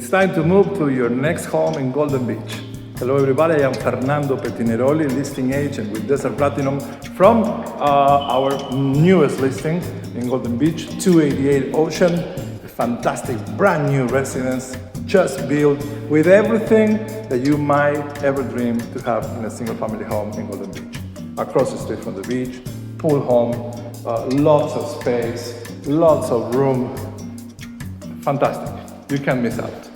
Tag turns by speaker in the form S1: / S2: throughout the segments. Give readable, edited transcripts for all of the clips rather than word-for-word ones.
S1: It's time to move to your next home in Golden Beach. Hello everybody, I am Fernando Pettineroli, listing agent with Desert Platinum from our newest listing in Golden Beach, 288 Ocean. A fantastic brand new residence, just built with everything that you might ever dream to have in a single family home in Golden Beach. Across the street from the beach, pool home, lots of space, lots of room. Fantastic, you can't miss out.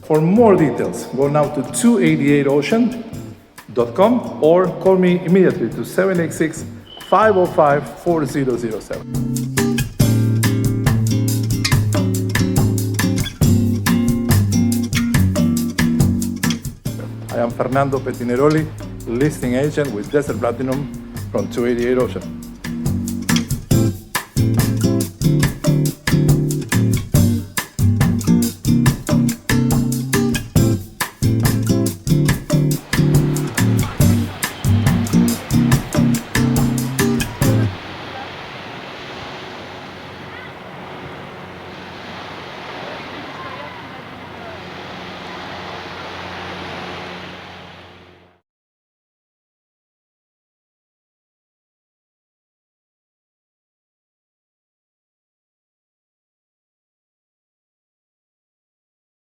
S1: For more details, go now to 288ocean.com or call me immediately to 786-505-4007. I am Fernando Pettineroli, listing agent with Desert Platinum from 288 Ocean.